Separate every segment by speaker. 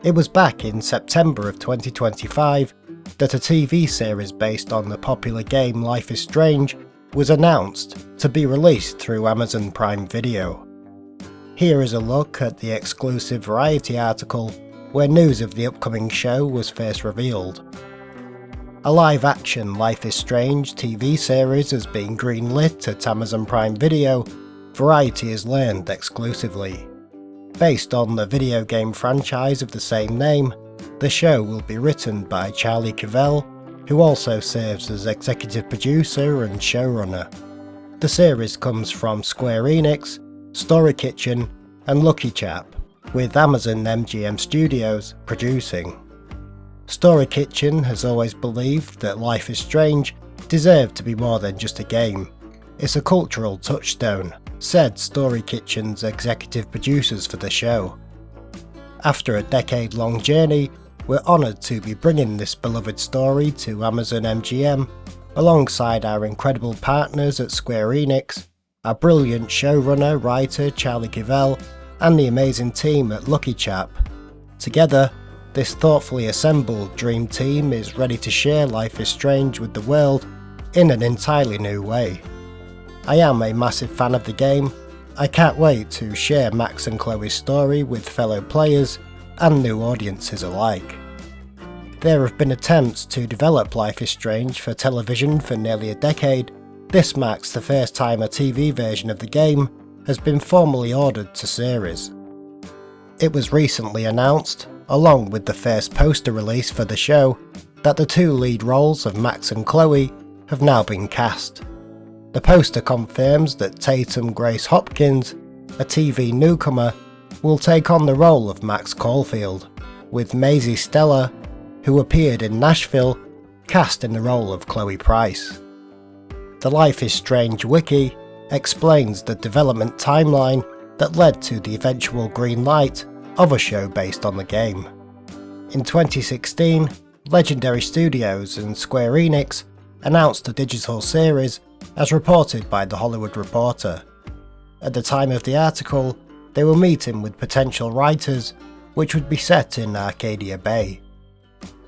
Speaker 1: It was back in September of 2025 that a TV series based on the popular game Life is Strange was announced to be released through Amazon Prime Video. Here is a look at the exclusive Variety article where news of the upcoming show was first revealed. A live-action Life is Strange TV series has been greenlit at Amazon Prime Video, Variety has learned exclusively. Based on the video game franchise of the same name, the show will be written by Charlie Cavell, who also serves as executive producer and showrunner. The series comes from Square Enix, Story Kitchen, and Lucky Chap, with Amazon MGM Studios producing. Story Kitchen has always believed that Life is Strange deserved to be more than just a game. It's a cultural touchstone, said Story Kitchen's executive producers for the show. After a decade-long journey, we're honoured to be bringing this beloved story to Amazon MGM, alongside our incredible partners at Square Enix, our brilliant showrunner, writer Charlie Cavell, and the amazing team at Lucky Chap. Together, this thoughtfully assembled dream team is ready to share Life is Strange with the world in an entirely new way. I am a massive fan of the game. I can't wait to share Max and Chloe's story with fellow players and new audiences alike. There have been attempts to develop Life is Strange for television for nearly a decade. This marks the first time a TV version of the game has been formally ordered to series. It was recently announced, along with the first poster release for the show, that the two lead roles of Max and Chloe have now been cast. The poster confirms that Tatum Grace Hopkins, a TV newcomer, will take on the role of Max Caulfield, with Maisie Stella, who appeared in Nashville, cast in the role of Chloe Price. The Life is Strange wiki explains the development timeline that led to the eventual green light of a show based on the game. In 2016, Legendary Studios and Square Enix announced a digital series, as reported by The Hollywood Reporter. At the time of the article, they were meeting with potential writers, which would be set in Arcadia Bay.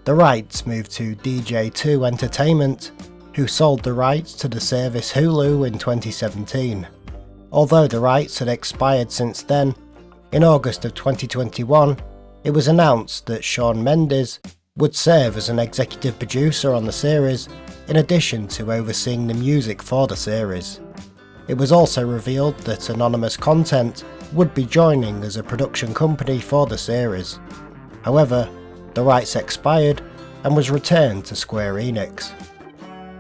Speaker 1: The rights moved to DJ2 Entertainment, who sold the rights to the service Hulu in 2017. Although the rights had expired since then, in August of 2021, it was announced that Shawn Mendes would serve as an executive producer on the series, in addition to overseeing the music for the series. It was also revealed that Anonymous Content would be joining as a production company for the series. However, the rights expired and was returned to Square Enix.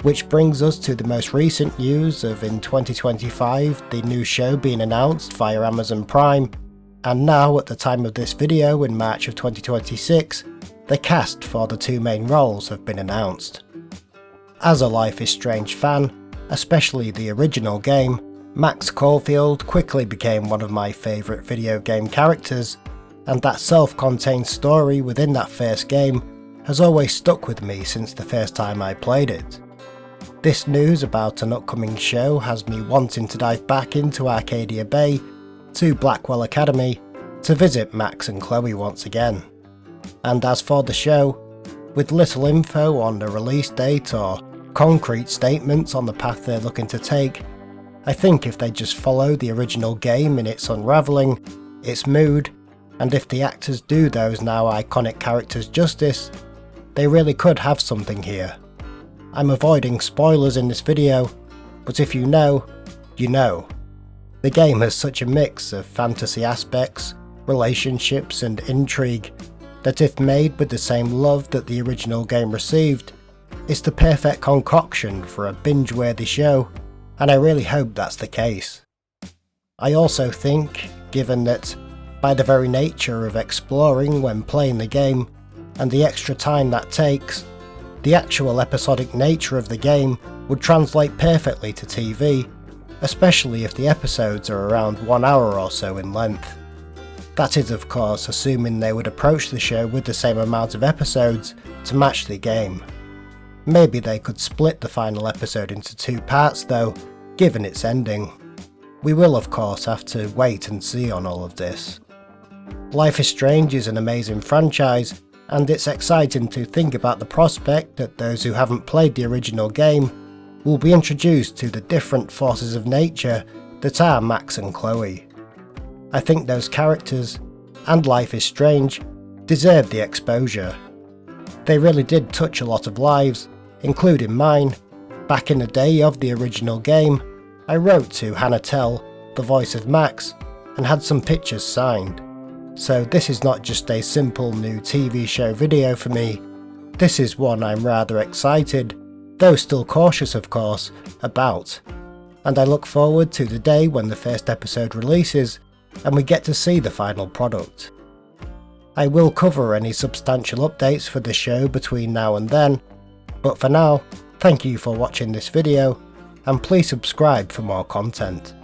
Speaker 1: Which brings us to the most recent news of in 2025 the new show being announced via Amazon Prime, and now at the time of this video in March of 2026, the cast for the two main roles have been announced. As a Life is Strange fan, especially the original game, Max Caulfield quickly became one of my favourite video game characters, and that self-contained story within that first game has always stuck with me since the first time I played it. This news about an upcoming show has me wanting to dive back into Arcadia Bay to Blackwell Academy to visit Max and Chloe once again. And as for the show, with little info on the release date or concrete statements on the path they're looking to take, I think if they just follow the original game in its unravelling, its mood, and if the actors do those now iconic characters justice, they really could have something here. I'm avoiding spoilers in this video, but if you know, you know. The game has such a mix of fantasy aspects, relationships and intrigue that if made with the same love that the original game received, it's the perfect concoction for a binge-worthy show, and I really hope that's the case. I also think, given that, by the very nature of exploring when playing the game, and the extra time that takes, the actual episodic nature of the game would translate perfectly to TV, especially if the episodes are around 1 hour or so in length. That is of course assuming they would approach the show with the same amount of episodes to match the game. Maybe they could split the final episode into 2 parts though, given its ending. We will of course have to wait and see on all of this. Life is Strange is an amazing franchise, and it's exciting to think about the prospect that those who haven't played the original game will be introduced to the different forces of nature that are Max and Chloe. I think those characters, and Life is Strange, deserve the exposure. They really did touch a lot of lives, including mine. Back in the day of the original game, I wrote to Hannah Tell, the voice of Max, and had some pictures signed. So this is not just a simple new TV show video for me, this is one I'm rather excited, though still cautious of course, about. And I look forward to the day when the first episode releases and we get to see the final product. I will cover any substantial updates for the show between now and then, but for now, thank you for watching this video, and please subscribe for more content.